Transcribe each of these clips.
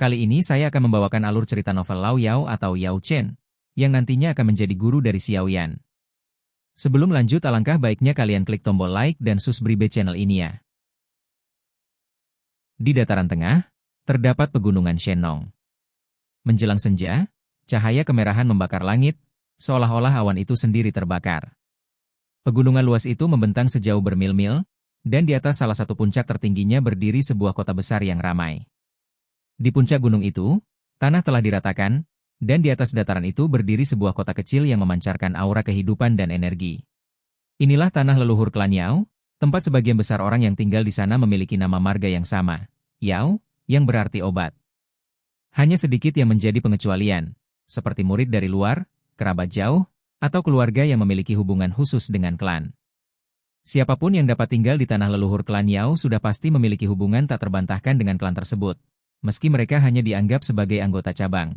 Kali ini saya akan membawakan alur cerita novel Lao Yao atau Yao Chen, yang nantinya akan menjadi guru dari Xiao Yan. Sebelum lanjut, alangkah baiknya kalian klik tombol like dan subscribe channel ini ya. Di dataran tengah, terdapat pegunungan Shenong. Menjelang senja, cahaya kemerahan membakar langit, seolah-olah awan itu sendiri terbakar. Pegunungan luas itu membentang sejauh bermil-mil, dan di atas salah satu puncak tertingginya berdiri sebuah kota besar yang ramai. Di puncak gunung itu, tanah telah diratakan, dan di atas dataran itu berdiri sebuah kota kecil yang memancarkan aura kehidupan dan energi. Inilah tanah leluhur klan Yao, tempat sebagian besar orang yang tinggal di sana memiliki nama marga yang sama, Yao, yang berarti obat. Hanya sedikit yang menjadi pengecualian, seperti murid dari luar, kerabat jauh, atau keluarga yang memiliki hubungan khusus dengan klan. Siapapun yang dapat tinggal di tanah leluhur klan Yao sudah pasti memiliki hubungan tak terbantahkan dengan klan tersebut, meski mereka hanya dianggap sebagai anggota cabang.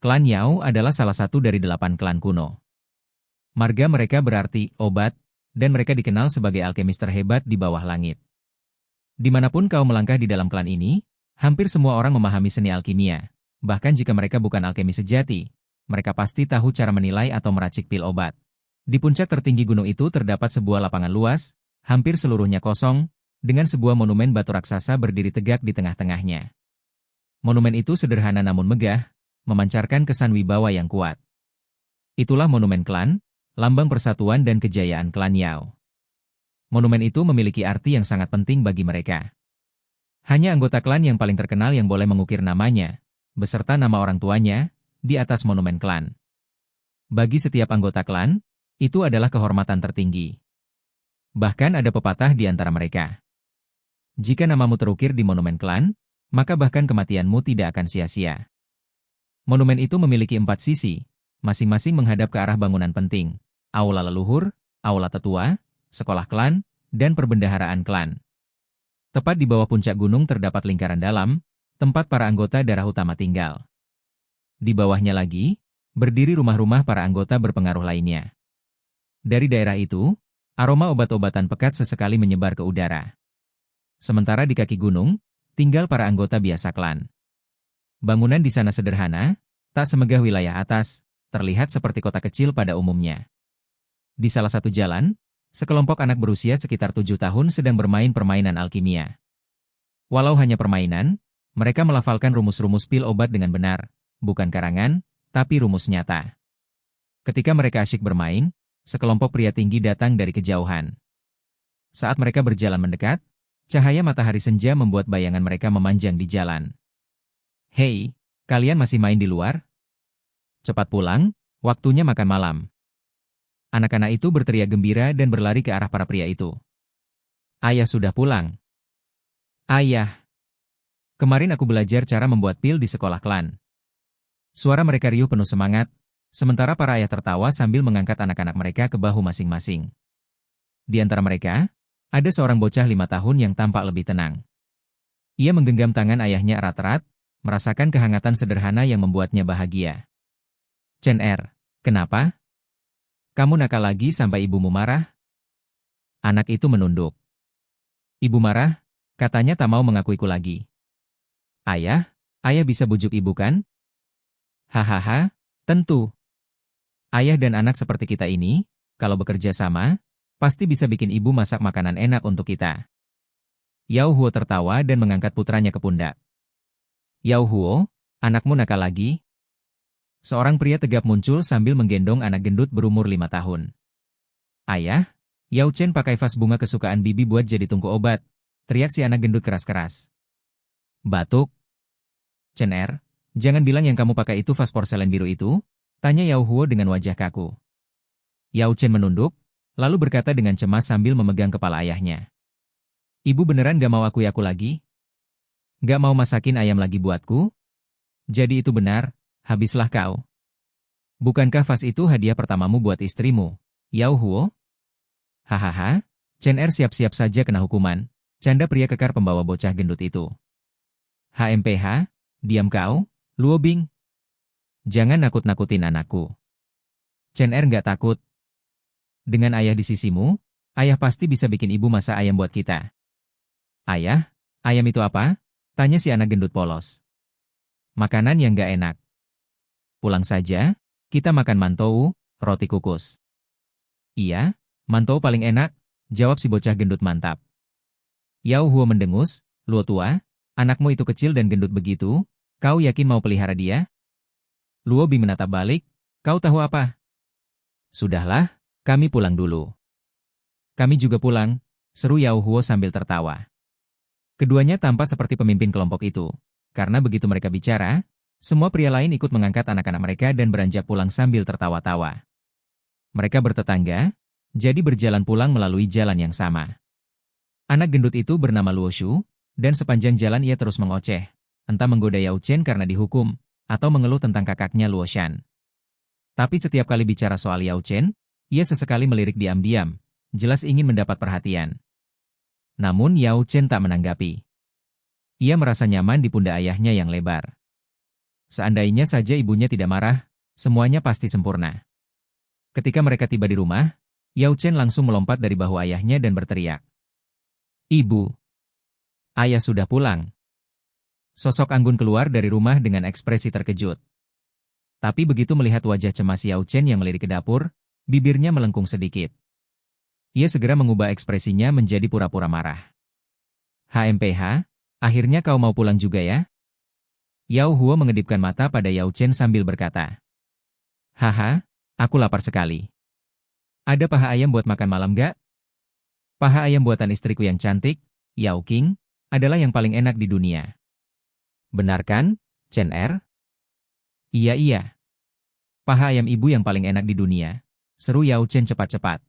Klan Yao adalah salah satu dari 8 klan kuno. Marga mereka berarti obat, dan mereka dikenal sebagai alkemis terhebat di bawah langit. Dimanapun kau melangkah di dalam klan ini, hampir semua orang memahami seni alkimia. Bahkan jika mereka bukan alkemis sejati, mereka pasti tahu cara menilai atau meracik pil obat. Di puncak tertinggi gunung itu terdapat sebuah lapangan luas, hampir seluruhnya kosong, dengan sebuah monumen batu raksasa berdiri tegak di tengah-tengahnya. Monumen itu sederhana namun megah, memancarkan kesan wibawa yang kuat. Itulah monumen klan, lambang persatuan dan kejayaan klan Yao. Monumen itu memiliki arti yang sangat penting bagi mereka. Hanya anggota klan yang paling terkenal yang boleh mengukir namanya, beserta nama orang tuanya, di atas monumen klan. Bagi setiap anggota klan, itu adalah kehormatan tertinggi. Bahkan ada pepatah di antara mereka. Jika namamu terukir di monumen klan, maka bahkan kematianmu tidak akan sia-sia. Monumen itu memiliki 4 sisi, masing-masing menghadap ke arah bangunan penting, aula leluhur, aula tetua, sekolah klan, dan perbendaharaan klan. Tepat di bawah puncak gunung terdapat lingkaran dalam, tempat para anggota darah utama tinggal. Di bawahnya lagi, berdiri rumah-rumah para anggota berpengaruh lainnya. Dari daerah itu, aroma obat-obatan pekat sesekali menyebar ke udara. Sementara di kaki gunung, tinggal para anggota biasa klan. Bangunan di sana sederhana, tak semegah wilayah atas, terlihat seperti kota kecil pada umumnya. Di salah satu jalan, sekelompok anak berusia sekitar 7 tahun sedang bermain permainan alkimia. Walau hanya permainan, mereka melafalkan rumus-rumus pil obat dengan benar, bukan karangan, tapi rumus nyata. Ketika mereka asyik bermain, sekelompok pria tinggi datang dari kejauhan. Saat mereka berjalan mendekat, cahaya matahari senja membuat bayangan mereka memanjang di jalan. Hei, kalian masih main di luar? Cepat pulang, waktunya makan malam. Anak-anak itu berteriak gembira dan berlari ke arah para pria itu. Ayah sudah pulang. Ayah. Kemarin aku belajar cara membuat pil di sekolah klan. Suara mereka riuh penuh semangat, sementara para ayah tertawa sambil mengangkat anak-anak mereka ke bahu masing-masing. Di antara mereka, ada seorang bocah 5 tahun yang tampak lebih tenang. Ia menggenggam tangan ayahnya erat-erat, merasakan kehangatan sederhana yang membuatnya bahagia. Chen Er, kenapa? Kamu nakal lagi sampai ibumu marah? Anak itu menunduk. Ibu marah, katanya tak mau mengakuiku lagi. Ayah bisa bujuk ibu kan? Hahaha, tentu. Ayah dan anak seperti kita ini, kalau bekerja sama, pasti bisa bikin ibu masak makanan enak untuk kita. Yao Huo tertawa dan mengangkat putranya ke pundak. Yao Huo, anakmu nakal lagi? Seorang pria tegap muncul sambil menggendong anak gendut berumur 5 tahun. Ayah, Yao Chen pakai vas bunga kesukaan bibi buat jadi tungku obat, teriak si anak gendut keras-keras. Batuk. Chen Er, jangan bilang yang kamu pakai itu vas porselen biru itu, tanya Yao Huo dengan wajah kaku. Yao Chen menunduk, lalu berkata dengan cemas sambil memegang kepala ayahnya. Ibu beneran gak mau akui aku lagi? Gak mau masakin ayam lagi buatku? Jadi itu benar, habislah kau. Bukankah vas itu hadiah pertamamu buat istrimu, Yao Huo? Hahaha, Chen Er siap-siap saja kena hukuman, canda pria kekar pembawa bocah gendut itu. HMPH, diam kau, Luo Bing. Jangan nakut-nakutin anakku. Chen Er nggak takut. Dengan ayah di sisimu, ayah pasti bisa bikin ibu masak ayam buat kita. Ayah, ayam itu apa? Tanya si anak gendut polos. Makanan yang gak enak. Pulang saja, kita makan mantou, roti kukus. Iya, mantou paling enak, jawab si bocah gendut mantap. Yao Huo mendengus, Luo tua, anakmu itu kecil dan gendut begitu, kau yakin mau pelihara dia? Luo Bi menatap balik, kau tahu apa? Sudahlah, kami pulang dulu. Kami juga pulang, seru Yao Huo sambil tertawa. Keduanya tampak seperti pemimpin kelompok itu, karena begitu mereka bicara, semua pria lain ikut mengangkat anak-anak mereka dan beranjak pulang sambil tertawa-tawa. Mereka bertetangga, jadi berjalan pulang melalui jalan yang sama. Anak gendut itu bernama Luo Shu, dan sepanjang jalan ia terus mengoceh, entah menggoda Yao Chen karena dihukum, atau mengeluh tentang kakaknya Luo Shan. Tapi setiap kali bicara soal Yao Chen, ia sesekali melirik diam-diam, jelas ingin mendapat perhatian. Namun Yao Chen tak menanggapi. Ia merasa nyaman di pundak ayahnya yang lebar. Seandainya saja ibunya tidak marah, semuanya pasti sempurna. Ketika mereka tiba di rumah, Yao Chen langsung melompat dari bahu ayahnya dan berteriak. Ibu! Ayah sudah pulang. Sosok Anggun keluar dari rumah dengan ekspresi terkejut. Tapi begitu melihat wajah cemas Yao Chen yang melirik ke dapur, bibirnya melengkung sedikit. Ia segera mengubah ekspresinya menjadi pura-pura marah. HMPH, akhirnya kau mau pulang juga ya? Yao Huo mengedipkan mata pada Yao Chen sambil berkata. Haha, aku lapar sekali. Ada paha ayam buat makan malam gak? Paha ayam buatan istriku yang cantik, Yao King, adalah yang paling enak di dunia. Benar kan, Chen Er? Iya. Paha ayam ibu yang paling enak di dunia, seru Yao Chen cepat-cepat.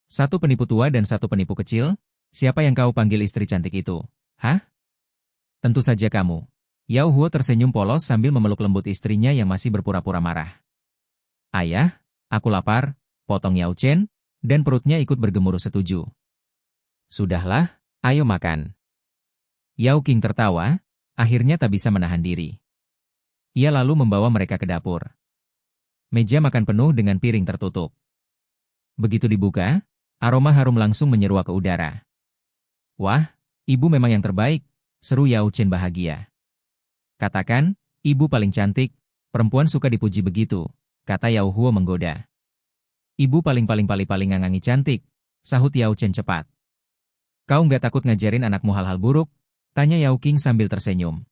Satu penipu tua dan satu penipu kecil, siapa yang kau panggil istri cantik itu? Hah? Tentu saja kamu. Yao Huo tersenyum polos sambil memeluk lembut istrinya yang masih berpura-pura marah. Ayah, aku lapar, potong Yao Chen, dan perutnya ikut bergemuruh setuju. Sudahlah, ayo makan. Yao King tertawa, akhirnya tak bisa menahan diri. Ia lalu membawa mereka ke dapur. Meja makan penuh dengan piring tertutup. Begitu dibuka, aroma harum langsung menyeruak ke udara. Wah, ibu memang yang terbaik, seru Yao Chen bahagia. Katakan, ibu paling cantik, perempuan suka dipuji begitu, kata Yao Huo menggoda. Ibu paling ngangangi cantik, sahut Yao Chen cepat. Kau nggak takut ngajarin anakmu hal-hal buruk? Tanya Yao King sambil tersenyum.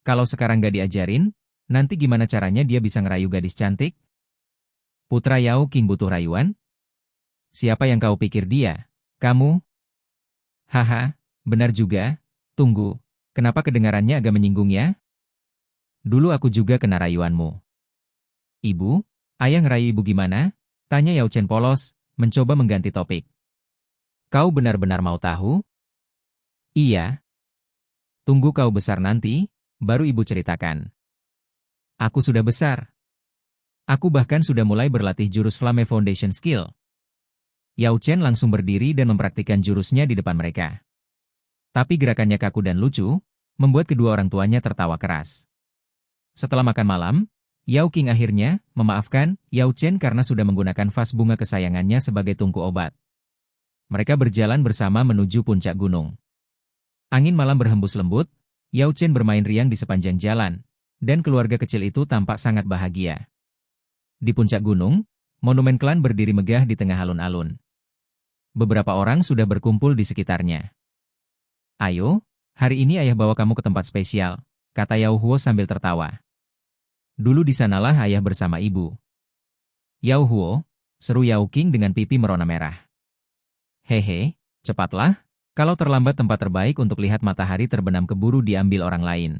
Kalau sekarang nggak diajarin, nanti gimana caranya dia bisa ngerayu gadis cantik? Putra Yao King butuh rayuan? Siapa yang kau pikir dia? Kamu? Haha, benar juga. Tunggu, kenapa kedengarannya agak menyinggung ya? Dulu aku juga kena rayuanmu. Ibu? Ayah ngerayu ibu gimana? Tanya Yao Chen polos, mencoba mengganti topik. Kau benar-benar mau tahu? Iya. Tunggu kau besar nanti, baru ibu ceritakan. Aku sudah besar. Aku bahkan sudah mulai berlatih jurus Flame Foundation Skill. Yao Chen langsung berdiri dan mempraktikkan jurusnya di depan mereka. Tapi gerakannya kaku dan lucu, membuat kedua orang tuanya tertawa keras. Setelah makan malam, Yao King akhirnya memaafkan Yao Chen karena sudah menggunakan vas bunga kesayangannya sebagai tungku obat. Mereka berjalan bersama menuju puncak gunung. Angin malam berhembus lembut, Yao Chen bermain riang di sepanjang jalan, dan keluarga kecil itu tampak sangat bahagia. Di puncak gunung, monumen klan berdiri megah di tengah alun-alun. Beberapa orang sudah berkumpul di sekitarnya. Ayo, hari ini ayah bawa kamu ke tempat spesial, kata Yao Huo sambil tertawa. Dulu di sanalah ayah bersama ibu. Yao Huo, seru Yao King dengan pipi merona merah. Hehe, cepatlah, kalau terlambat tempat terbaik untuk lihat matahari terbenam keburu diambil orang lain.